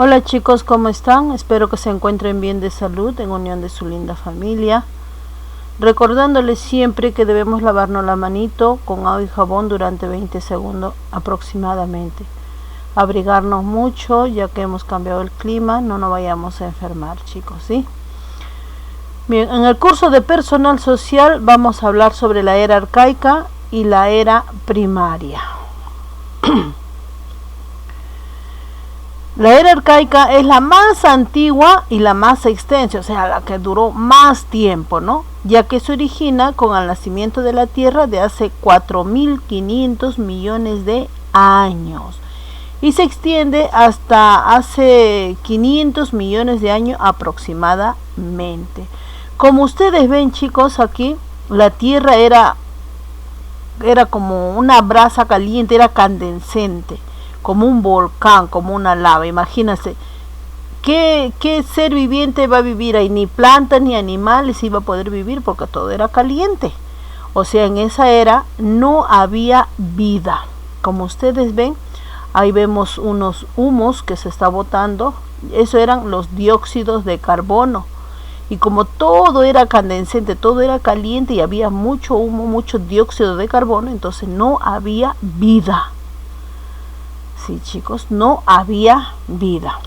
Hola chicos, ¿cómo están? Espero que se encuentren bien de salud en unión de su linda familia. Recordándoles siempre que debemos lavarnos la manito con agua y jabón durante 20 segundos aproximadamente. Abrigarnos mucho ya que hemos cambiado el clima, no nos vayamos a enfermar chicos, ¿sí? Bien, en el curso de personal social vamos a hablar sobre la era arcaica y la era primaria. La era arcaica es la más antigua y la más extensa, o sea, la que duró más tiempo, ¿no? Ya que se origina con el nacimiento de la Tierra de hace 4.500 millones de años y se extiende hasta hace 500 millones de años aproximadamente. Como ustedes ven, chicos, aquí la Tierra era como una brasa caliente, era candescente, como un volcán, como una lava. Imagínense, ¿qué ser viviente va a vivir ahí? Ni plantas ni animales iba a poder vivir porque todo era caliente. O sea, en esa era no había vida. Como ustedes ven, ahí vemos unos humos que se está botando. Eso eran los dióxidos de carbono. Y como todo era candescente, todo era caliente y había mucho humo, mucho dióxido de carbono, entonces no había vida. Sí, chicos, no había vida.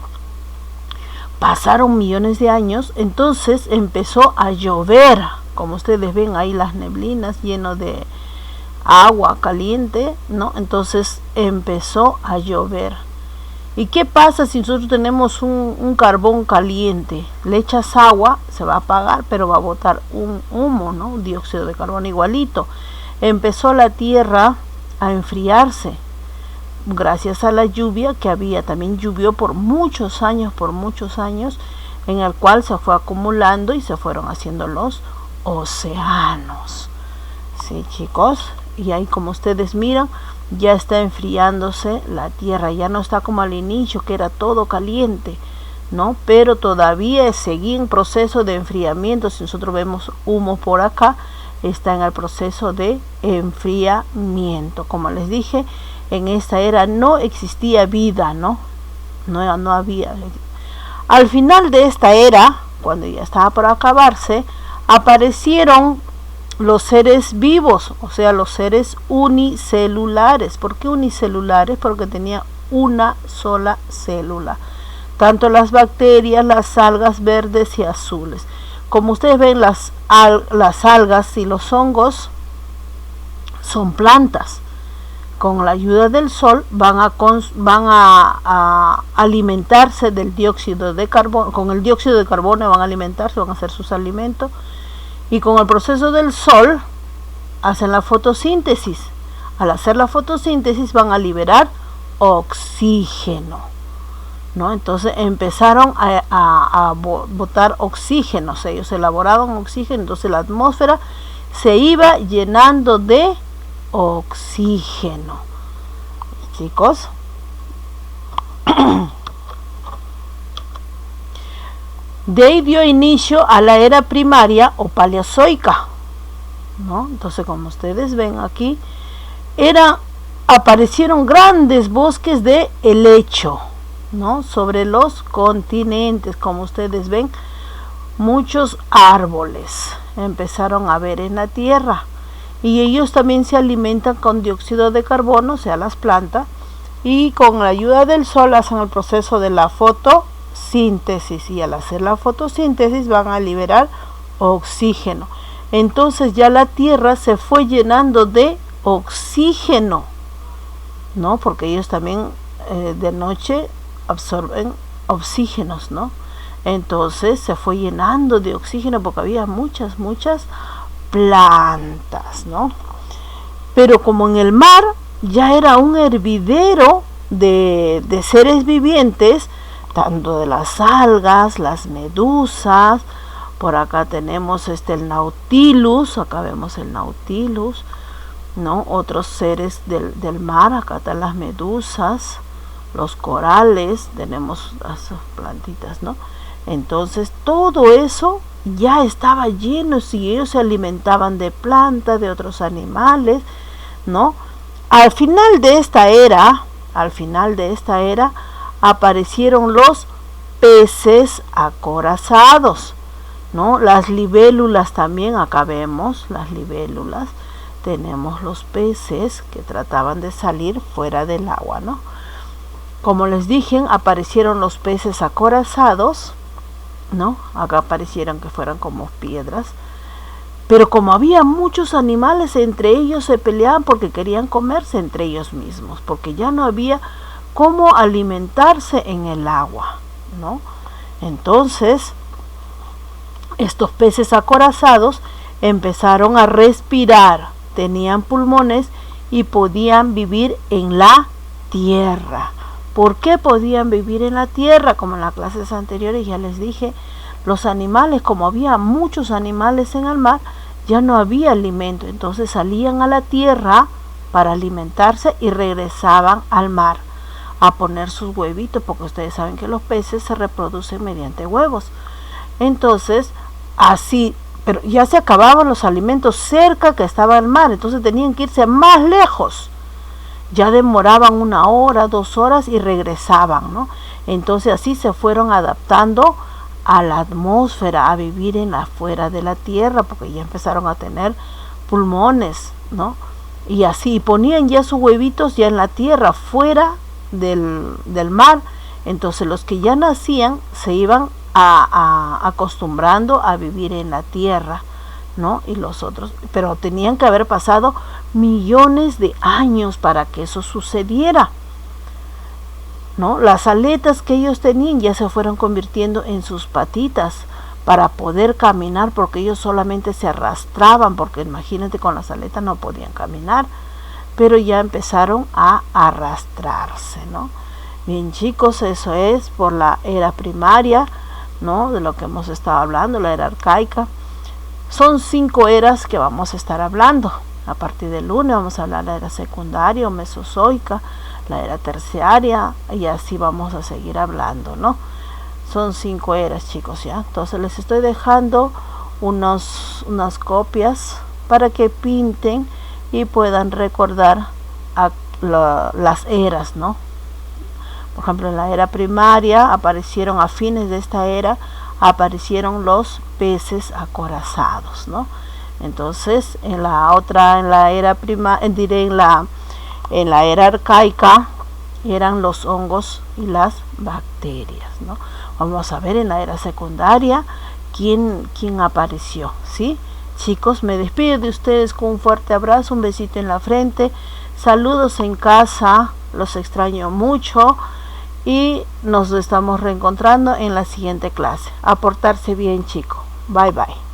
Pasaron millones de años, entonces empezó a llover. Como ustedes ven ahí las neblinas lleno de agua caliente, ¿no? Entonces empezó a llover. ¿Y qué pasa si nosotros tenemos un carbón caliente? Le echas agua, se va a apagar, pero va a botar un humo, ¿no? Un dióxido de carbono igualito. Empezó la Tierra a enfriarse gracias a la lluvia que había. También llovió por muchos años, en el cual se fue acumulando y se fueron haciendo los océanos. Sí, chicos, y ahí como ustedes miran, ya está enfriándose la Tierra, ya no está como al inicio que era todo caliente, ¿no? Pero todavía seguía en proceso de enfriamiento. Si nosotros vemos humo por acá, está en el proceso de enfriamiento. Como les dije, en esta era no existía vida, ¿no? No había. Al final de esta era, cuando ya estaba por acabarse, aparecieron los seres vivos, o sea, los seres unicelulares. ¿Por qué unicelulares? Porque tenía una sola célula. Tanto las bacterias, las algas verdes y azules. Como ustedes ven, las algas y los hongos son plantas. Con la ayuda del sol van a alimentarse del dióxido de carbono. Con el dióxido de carbono van a alimentarse, van a hacer sus alimentos. Y con el proceso del sol hacen la fotosíntesis. Al hacer la fotosíntesis van a liberar oxígeno, ¿no? Entonces empezaron a botar oxígeno. Ellos elaboraban oxígeno, entonces la atmósfera se iba llenando de oxígeno. Chicos, de ahí dio inicio a la era primaria o paleozoica, ¿no? Entonces, como ustedes ven aquí, aparecieron grandes bosques de helecho, ¿no? Sobre los continentes. Como ustedes ven, muchos árboles empezaron a ver en la Tierra. Y ellos también se alimentan con dióxido de carbono, o sea, las plantas, y con la ayuda del sol hacen el proceso de la fotosíntesis, y al hacer la fotosíntesis van a liberar oxígeno. Entonces ya la Tierra se fue llenando de oxígeno, ¿no? Porque ellos también de noche absorben oxígenos, ¿no? Entonces se fue llenando de oxígeno porque había muchas plantas, ¿no? Pero como en el mar ya era un hervidero de seres vivientes, tanto de las algas, las medusas, por acá tenemos el nautilus, acá vemos el nautilus, ¿no? Otros seres del mar, acá están las medusas, los corales, tenemos las plantitas, ¿no? Entonces todo eso ya estaba lleno, si ellos se alimentaban de plantas, de otros animales, ¿no? Al final de esta era aparecieron los peces acorazados, ¿no? Las libélulas también, acá vemos las libélulas, tenemos los peces que trataban de salir fuera del agua, ¿no? Como les dije, aparecieron los peces acorazados, ¿no? Acá aparecieron que fueran como piedras, pero como había muchos animales, entre ellos se peleaban porque querían comerse entre ellos mismos, porque ya no había cómo alimentarse en el agua, ¿no? Entonces, estos peces acorazados empezaron a respirar, tenían pulmones y podían vivir en la tierra. ¿Por qué podían vivir en la tierra? Como en las clases anteriores ya les dije, los animales, como había muchos animales en el mar, ya no había alimento, entonces salían a la tierra para alimentarse y regresaban al mar a poner sus huevitos, porque ustedes saben que los peces se reproducen mediante huevos. Entonces, así, pero ya se acababan los alimentos cerca que estaba el mar, entonces tenían que irse más lejos. Ya demoraban 1 hora, 2 horas y regresaban, ¿no? Entonces así se fueron adaptando a la atmósfera, a vivir en la fuera de la tierra, porque ya empezaron a tener pulmones, ¿no? Y así ponían ya sus huevitos ya en la tierra, fuera del mar. Entonces los que ya nacían se iban acostumbrando a vivir en la tierra, ¿no? Y los otros, pero tenían que haber pasado millones de años para que eso sucediera, ¿no? Las aletas que ellos tenían ya se fueron convirtiendo en sus patitas para poder caminar, porque ellos solamente se arrastraban, porque imagínate, con las aletas no podían caminar, pero ya empezaron a arrastrarse, ¿no? Bien, chicos, eso es por la era primaria, ¿no? De lo que hemos estado hablando, la era arcaica. Son 5 eras que vamos a estar hablando. A partir del lunes vamos a hablar de la era secundaria o mesozoica, la era terciaria, y así vamos a seguir hablando, ¿no? Son 5 eras, chicos, ¿ya? Entonces les estoy dejando unas copias para que pinten y puedan recordar las eras, ¿no? Por ejemplo, en la era primaria aparecieron, a fines de esta era, aparecieron los peces acorazados, ¿no? Entonces, en la era arcaica eran los hongos y las bacterias, ¿no? Vamos a ver en la era secundaria quién apareció, ¿sí? Chicos, me despido de ustedes con un fuerte abrazo, un besito en la frente, saludos en casa, los extraño mucho y nos estamos reencontrando en la siguiente clase. A portarse bien, chicos. Bye bye.